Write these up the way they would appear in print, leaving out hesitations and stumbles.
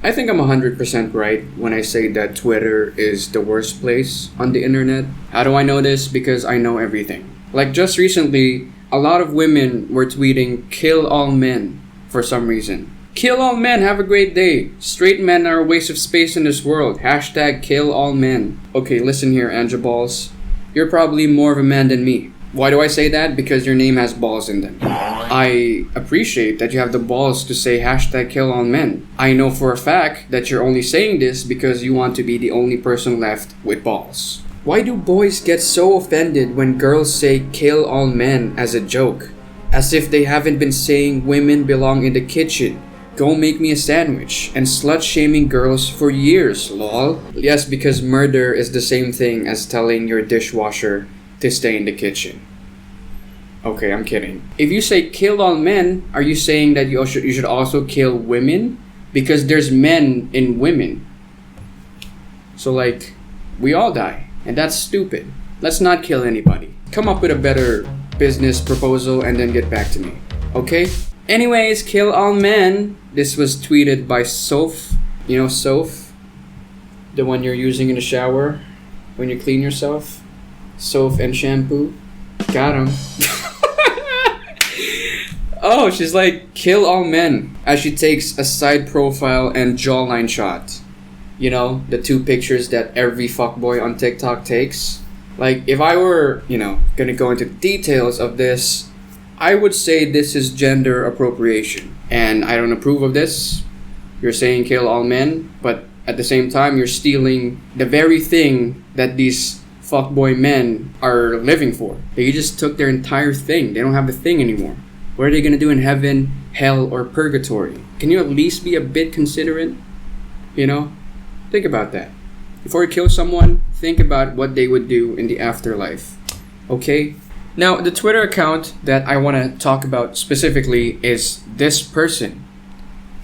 I think I'm 100% right when I say that Twitter is the worst place on the internet. How do I know this? Because I know everything. Like just recently, a lot of women were tweeting "kill all men" for some reason. Kill all men, have a great day. Straight men are a waste of space in this world. Hashtag kill all men. Okay, listen here, Angel Balls. You're probably more of a man than me. Why do I say that? Because your name has balls in them. I appreciate that you have the balls to say hashtag kill all men. I know for a fact that you're only saying this because you want to be the only person left with balls. Why do boys get so offended when girls say kill all men as a joke? As if they haven't been saying women belong in the kitchen, go make me a sandwich, and slut-shaming girls for years, lol. Yes, because murder is the same thing as telling your dishwasher to stay in the kitchen. Okay, I'm kidding. If you say kill all men, are you saying that you should also kill women? Because there's men in women. So like, we all die. And that's stupid. Let's not kill anybody. Come up with a better business proposal and then get back to me. Okay? Anyways, kill all men. This was tweeted by Soph. You know Soph? The one you're using in the shower when you clean yourself? Soap and shampoo. Got him. Oh, she's like, kill all men. As she takes a side profile and jawline shot. You know, the two pictures that every fuckboy on TikTok takes. Like, if I were, gonna go into details of this, I would say this is gender appropriation. And I don't approve of this. You're saying kill all men, but at the same time, you're stealing the very thing that these fuckboy men are living for. They just took their entire thing. They don't have a thing anymore. What are they gonna do in heaven, hell, or purgatory? Can you at least be a bit considerate? Think about that. Before you kill someone, think about what they would do in the afterlife. Okay? Now, the Twitter account that I want to talk about specifically is this person.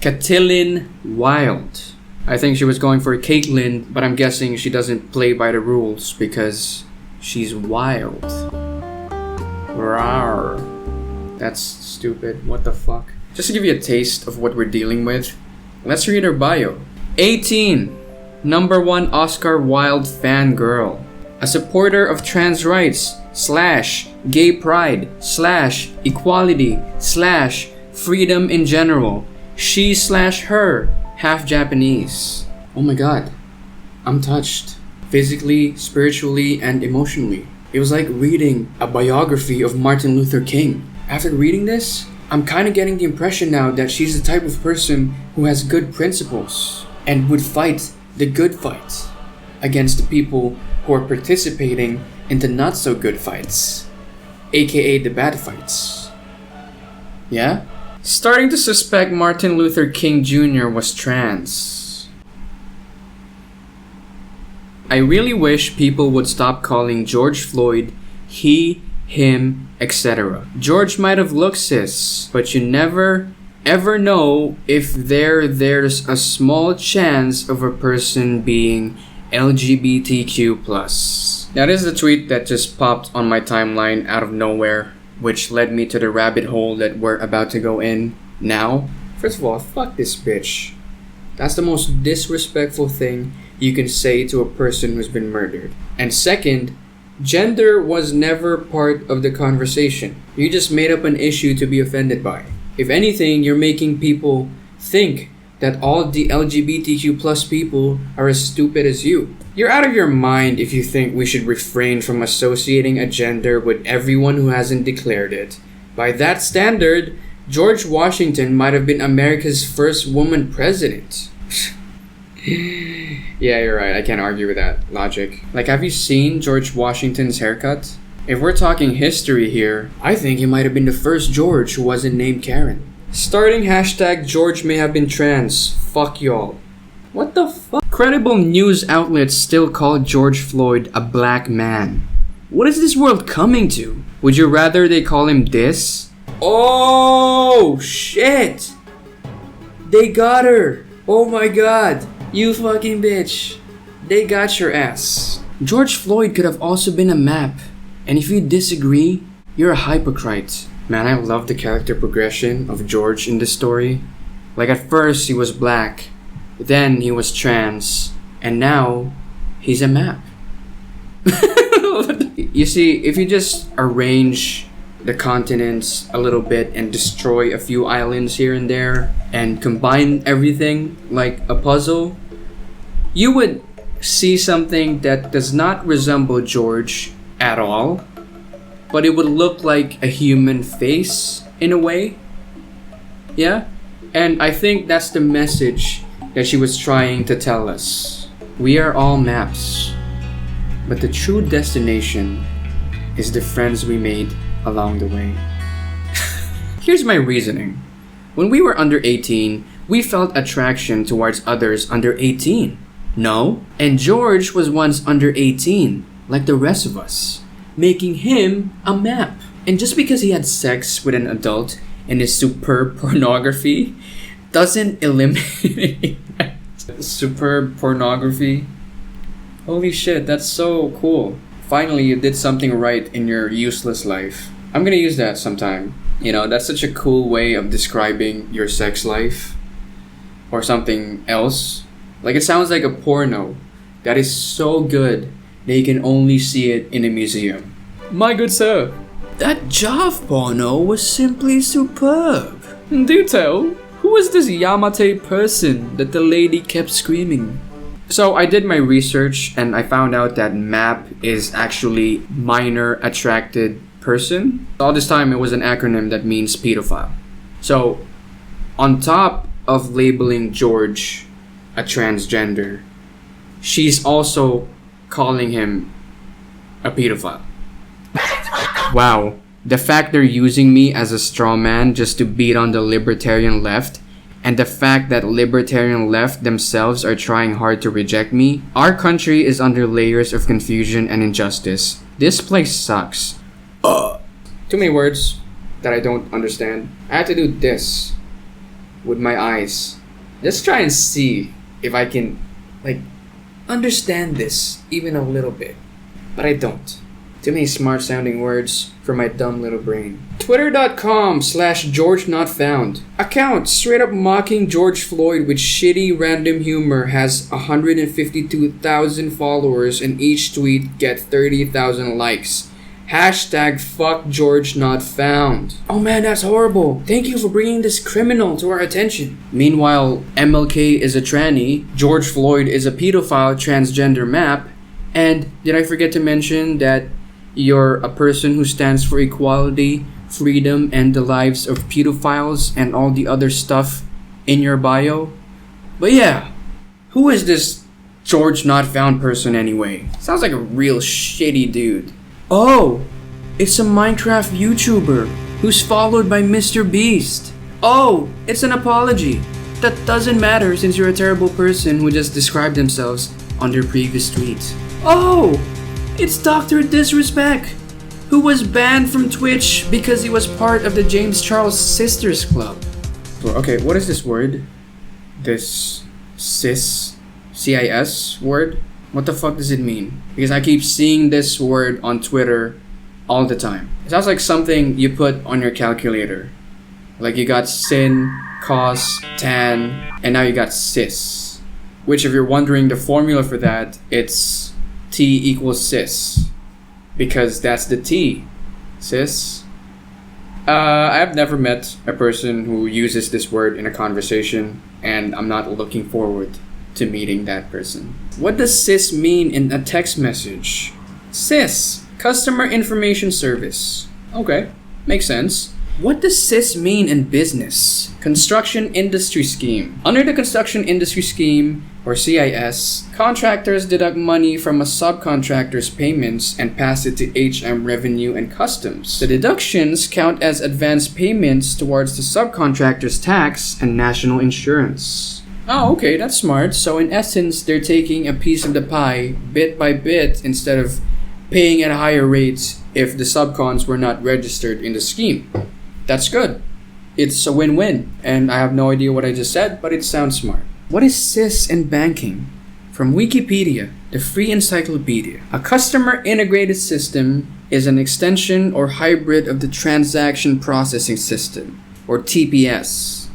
Caitlin Wild. I think she was going for Caitlyn, but I'm guessing she doesn't play by the rules because she's wild. Rawr. That's stupid. What the fuck? Just to give you a taste of what we're dealing with, let's read her bio. 18. Number 1 Oscar Wilde fangirl. A supporter of trans rights / gay pride / equality / freedom in general. She / her. Half Japanese. Oh my god. I'm touched. Physically, spiritually, and emotionally. It was like reading a biography of Martin Luther King. After reading this, I'm kind of getting the impression now that she's the type of person who has good principles and would fight the good fight against the people who are participating in the not so good fights, aka the bad fights. Yeah? Starting to suspect Martin Luther King Jr. was trans. I really wish people would stop calling George Floyd he, him, etc. George might have looked cis, but you never ever know if there's a small chance of a person being LGBTQ+. Now this is a tweet that just popped on my timeline out of nowhere, which led me to the rabbit hole that we're about to go in now. First of all, fuck this bitch. That's the most disrespectful thing you can say to a person who's been murdered. And second, gender was never part of the conversation. You just made up an issue to be offended by. If anything, you're making people think that all the LGBTQ plus people are as stupid as you. You're out of your mind if you think we should refrain from associating a gender with everyone who hasn't declared it. By that standard, George Washington might have been America's first woman president. Yeah, you're right. I can't argue with that logic. Like, have you seen George Washington's haircut? If we're talking history here, I think he might have been the first George who wasn't named Karen. Starting hashtag George may have been trans. Fuck y'all. What the fuck? Credible news outlets still call George Floyd a black man. What is this world coming to? Would you rather they call him this? Oh, shit! They got her! Oh my god! You fucking bitch! They got your ass. George Floyd could have also been a map. And if you disagree, you're a hypocrite. Man, I love the character progression of George in this story. Like at first he was black, then he was trans, and now he's a map. You see, if you just arrange the continents a little bit and destroy a few islands here and there and combine everything like a puzzle, you would see something that does not resemble George at all, but it would look like a human face in a way. Yeah? And I think that's the message that she was trying to tell us. We are all maps, but the true destination is the friends we made along the way. Here's my reasoning. When we were under 18, we felt attraction towards others under 18. No? And George was once under 18, like the rest of us, making him a map. And just because he had sex with an adult in his superb pornography doesn't eliminate that. Superb pornography? Holy shit, that's so cool. Finally, you did something right in your useless life. I'm gonna use that sometime. You know, that's such a cool way of describing your sex life. Or something else. Like, it sounds like a porno that is so good that you can only see it in a museum. My good sir, that Jav porno was simply superb. Do tell, who was this Yamate person that the lady kept screaming? So I did my research and I found out that MAP is actually minor attracted person. All this time it was an acronym that means pedophile. So on top of labeling George a transgender, she's also calling him a pedophile. Wow. The fact they're using me as a straw man just to beat on the libertarian left, and the fact that libertarian left themselves are trying hard to reject me. Our country is under layers of confusion and injustice. This place sucks. Too many words that I don't understand. I had to do this with my eyes. Just try and see if I can, understand this even a little bit. But I don't. Too many smart sounding words for my dumb little brain. Twitter.com/GeorgeNotFound. Account straight up mocking George Floyd with shitty random humor has 152,000 followers and each tweet get 30,000 likes. Hashtag fuck George Not Found. Oh man, that's horrible. Thank you for bringing this criminal to our attention. Meanwhile, MLK is a tranny, George Floyd is a pedophile transgender map, and did I forget to mention that you're a person who stands for equality, freedom, and the lives of pedophiles and all the other stuff in your bio? But yeah, who is this George Not Found person anyway? Sounds like a real shitty dude. Oh, it's a Minecraft YouTuber who's followed by Mr. Beast. Oh, it's an apology. That doesn't matter since you're a terrible person who just described themselves on their previous tweets. Oh, it's Dr. Disrespect, who was banned from Twitch because he was part of the James Charles Sisters Club. Okay, what is this word? This CIS word? What the fuck does it mean? Because I keep seeing this word on Twitter all the time. It sounds like something you put on your calculator. Like you got sin, cos, tan, and now you got cis. Which, if you're wondering the formula for that, it's T equals cis. Because that's the T. Cis. I've never met a person who uses this word in a conversation, and I'm not looking forward to meeting that person. What does cis mean in a text message? Cis, Customer Information Service. Okay, makes sense. What does cis mean in business? Construction Industry Scheme. Under the Construction Industry Scheme, or CIS, contractors deduct money from a subcontractor's payments and pass it to HM Revenue and Customs. The deductions count as advance payments towards the subcontractor's tax and national insurance. Oh, okay, that's smart. So in essence, they're taking a piece of the pie bit by bit instead of paying at higher rates if the subcons were not registered in the scheme. That's good. It's a win-win. And I have no idea what I just said, but it sounds smart. What is CIS in banking? From Wikipedia, the free encyclopedia. A customer integrated system is an extension or hybrid of the transaction processing system, or TPS.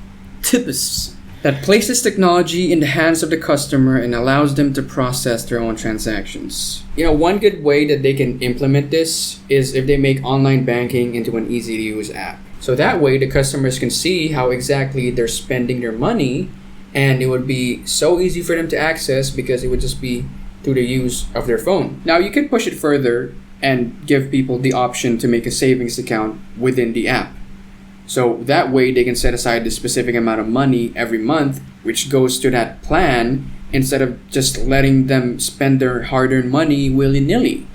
TPS. that places technology in the hands of the customer and allows them to process their own transactions. One good way that they can implement this is if they make online banking into an easy to use app. So that way the customers can see how exactly they're spending their money, and it would be so easy for them to access because it would just be through the use of their phone. Now you can push it further and give people the option to make a savings account within the app. So that way they can set aside the specific amount of money every month, which goes to that plan, instead of just letting them spend their hard-earned money willy-nilly.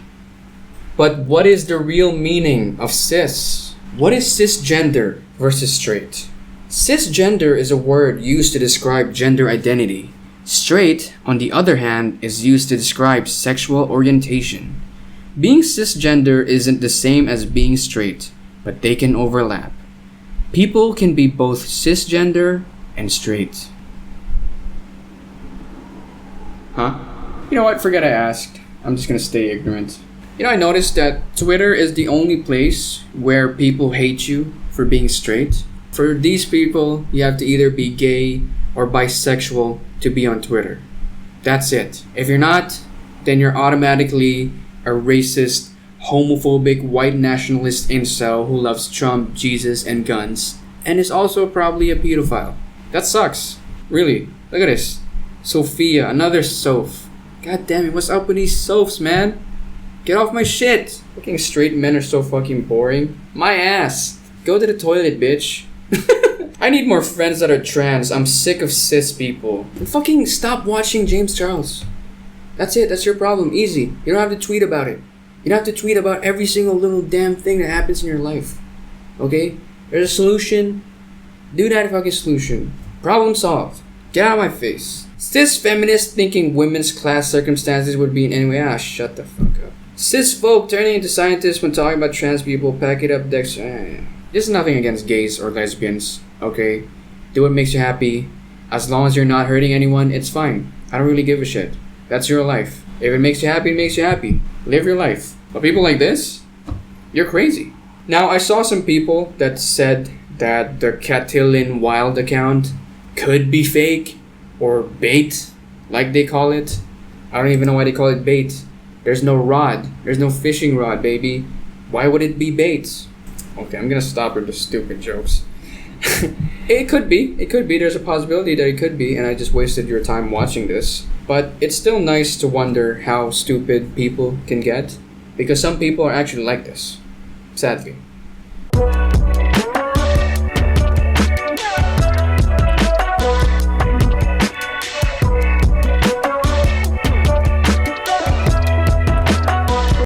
But what is the real meaning of cis? What is cisgender versus straight? Cisgender is a word used to describe gender identity. Straight, on the other hand, is used to describe sexual orientation. Being cisgender isn't the same as being straight, but they can overlap. People can be both cisgender and straight. Huh? You know what? Forget I asked. I'm just gonna stay ignorant. I noticed that Twitter is the only place where people hate you for being straight. For these people, you have to either be gay or bisexual to be on Twitter. That's it. If you're not, then you're automatically a racist, homophobic, white nationalist incel who loves Trump, Jesus, and guns, and is also probably a pedophile. That sucks. Really. Look at this. Sophia, another Soph. God damn it, what's up with these Sophs, man? Get off my shit. Fucking straight men are so fucking boring. My ass. Go to the toilet, bitch. I need more friends that are trans. I'm sick of cis people. And fucking stop watching James Charles. That's it. That's your problem. Easy. You don't have to tweet about it. You don't have to tweet about every single little damn thing that happens in your life. Okay? There's a solution. Do that fucking solution. Problem solved. Get out of my face. Cis feminists thinking women's class circumstances would be in any way. Shut the fuck up. Cis folk turning into scientists when talking about trans people. Pack it up, Dex. There's nothing against gays or lesbians. Okay? Do what makes you happy. As long as you're not hurting anyone, it's fine. I don't really give a shit. That's your life. If it makes you happy, it makes you happy. Live your life. But people like this, you're crazy. Now, I saw some people that said that the Catilin Wild account could be fake or bait, like they call it. I don't even know why they call it bait. There's no rod. There's no fishing rod, baby. Why would it be bait? Okay, I'm gonna stop with the stupid jokes. It could be. It could be. There's a possibility that it could be, and I just wasted your time watching this. But it's still nice to wonder how stupid people can get, because some people are actually like this, sadly.